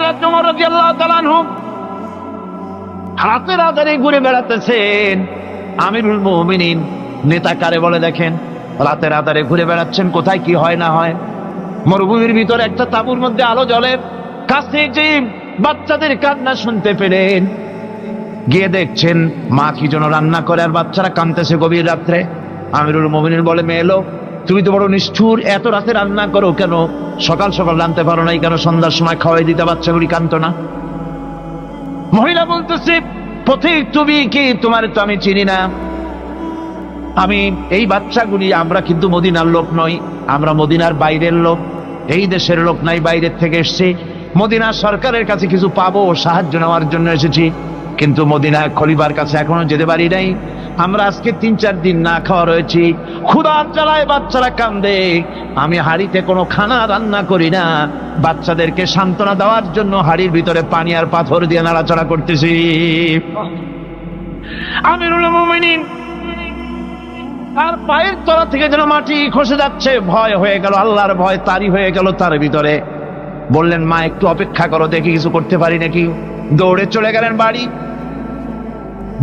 হযরত ওমর রাদিয়াল্লাহু তাআলা আনহু রাতের আধারে ঘুরে বেড়াতেছেন। আমিরুল মুমিনিন নেতা কারে বলে দেখেন, রাতের আধারে ঘুরে বেড়াচ্ছেন, কোথায় কি হয় না হয়। মরুভূমির ভিতরে একটা তাঁবুর মধ্যে আলো জ্বলে, কাছে যে বাচ্চাদের কান্না শুনতে পেলেন, গিয়ে দেখছেন মা কি যেন রান্না করে আর বাচ্চারা কাঁদতেছে গভীর রাত্রে। আমিরুল মুমিনিন বলে, মেয়ে লোক, তুমি তো বড় নিষ্ঠুর, এত রাতে রান্না করো কেন? সকাল সকাল রাঁধতে পারো নাই কেন? সন্ধ্যার সময় খাওয়াই দিতে বাচ্চাগুলি কাঁদতো না? মহিলা বলতেছে, পথিক তুমি কি? তোমার তো আমি চিনি না। আমি এই বাচ্চাগুলি, আমরা কিন্তু মদিনার লোক নই, আমরা মদিনার বাইরের লোক, এই দেশের লোক নাই, বাইরের থেকে এসেছি। মদিনা সরকারের কাছে কিছু পাবো, সাহায্য নেওয়ার জন্য এসেছি, কিন্তু মদিনা খলিফার কাছে এখনো যেতে পারি নাই। আমরা আজকে 3-4 দিন না খাওয়া রয়েছি, ক্ষুধার জ্বালায় বাচ্চারা কান্দে। আমি হাড়িতে কোনো খানা রান্না করি না, বাচ্চাদেরকে সান্ত্বনা দেওয়ার জন্য হাড়ির ভিতরে পানি আর পাথর দিয়ে নাড়াচাড়া করতেছি। আমিরুল মুমিনিন আর পায়ের তলা থেকে যেন মাটি খসে যাচ্ছে, ভয় হয়ে গেল, আল্লাহর ভয় তারই হয়ে গেল তার ভিতরে। বললেন, মা একটু অপেক্ষা করো, দেখি কিছু করতে পারি নাকি। দৌড়ে চলে গেলেন বাড়ি।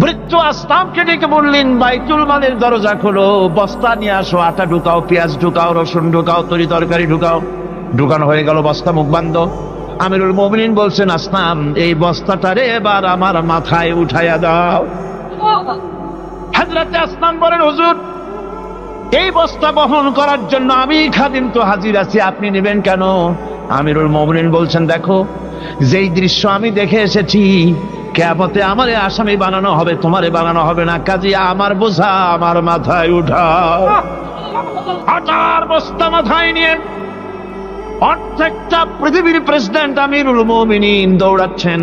বৃদ্ধ আসলামকে ডেকে বললেন, বাইতুল মালের দরজা খোলো, বস্তা নিয়ে আসো, আটা ঢুকাও, পেঁয়াজ ঢুকাও, রসুন ঢুকাও, তরি তরকারি ঢুকাও। ঢুকানো হয়ে গেল, বস্তা মুখ বন্ধ। আমিরুল মুমিনিন বলছেন, আসলাম, এই বস্তাটারে এবার আমার মাথায় উঠাইয়া দাও। হযরত আসলাম বলেন, হুজুর, এই বস্তা বহন করার জন্য আমি খাদিম তো হাজির আছি, আপনি নেবেন কেন? আমিরুল মুমিনিন বলছেন, দেখো, যেই দৃশ্য আমি দেখে এসেছি, কিয়ামতে আমারে আসামি বানানো হবে, তোমারে বানানো হবে না, কাজে আমার বোঝা আমার মাথায় উঠাও। আটার বস্তা মাথায় নিয়ে অর্ধেকটা পৃথিবীর প্রেসিডেন্ট আমিরুল মুমিনিন দৌড়াচ্ছেন।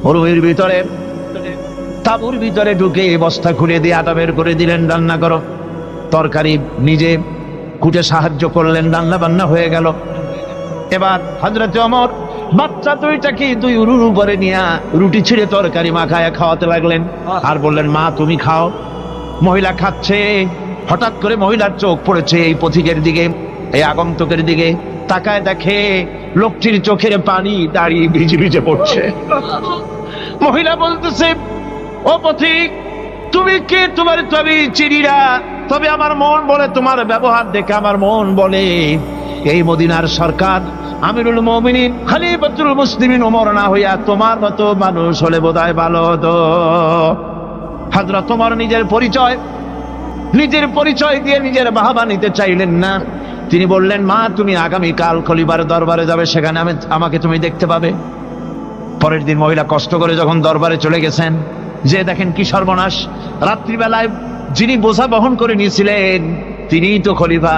মরুভূমির ভিতরে তাঁবুর ভিতরে ঢুকে বস্তা খুলে দিয়ে আটা বের করে দিলেন, রান্না করো। তরকারি নিজে কুটে সাহায্য করলেন, রান্না বান্না হয়ে গেল। এবার হযরত ওমর বাচ্চা দুইটাকে 2 উরুর উপরে নিয়ে রুটি ছিঁড়ে তরকারি মাখায় খাওয়াতে লাগলেন, আর বললেন, মা তুমি খাও। মহিলা খাচ্ছে। হঠাৎ করে মহিলার চোখ পড়েছে এই পথিকের দিকে, এই আগন্তুকের দিকে। তাকায় দেখে লোকটির চোখের পানি দাঁড়িয়ে ভিজে ভিজে পড়ছে। মহিলা বলতেছে, ও পথিক, তুমি কে? তোমার তো আমি চিনি না, তবে আমার মন বলে, তোমার ব্যবহার দেখে আমার মন বলে এই মদিনার সরকার আমিরুল মুমিনিন খলিফাতুল মুসলিমিন ওমর না হইয়া তোমার মতো মানুষ হলে বোধহয় ভালো হতো। হযরত ওমর নিজের পরিচয় দিয়ে নিজের বাহবা নিতে চাইলেন না। তিনি বললেন, মা তুমি আগামীকাল খলিফার দরবারে যাবে, সেখানে আমাকে তুমি দেখতে পাবে। পরের দিন মহিলা কষ্ট করে যখন দরবারে চলে গেছেন, যে দেখেন কি সর্বনাশ, রাত্রিবেলায় যিনি বোঝা বহন করে নিয়েছিলেন তিনিই তো খলিফা।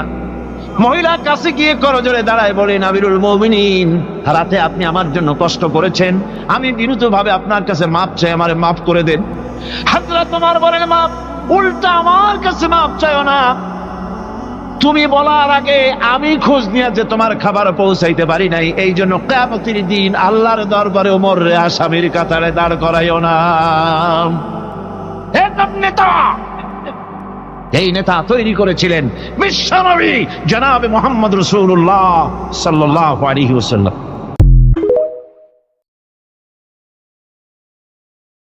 মহিলা কাছে গিয়ে করজোড়ে দাঁড়ায় বলেন, আমিরুল মুমিনিন, রাতে আপনি আমার জন্য কষ্ট করেছেন, আমি বিনীতভাবে আপনার কাছে মাপ চাই, আমারে মাফ করে দেন। হযরত ওমর বলেন, মাপ? উল্টা আমার কাছে মাপ চাইও না, তুমি বলার আগে আমি খোঁজ নিয়ে যে তোমার খাবার পৌঁছাইতে পারি নাই, এই জন্য কিয়ামতের দিন আল্লাহর দরবারে ওমর রে আসামির কাতারে দাঁড় করাইও না। নেতা, এই নেতা তৈরি করেছিলেন বিশ্বনবী জনাবে মুহাম্মদ রাসূলুল্লাহ সাল্লাল্লাহু আলাইহি ওয়াসাল্লাম।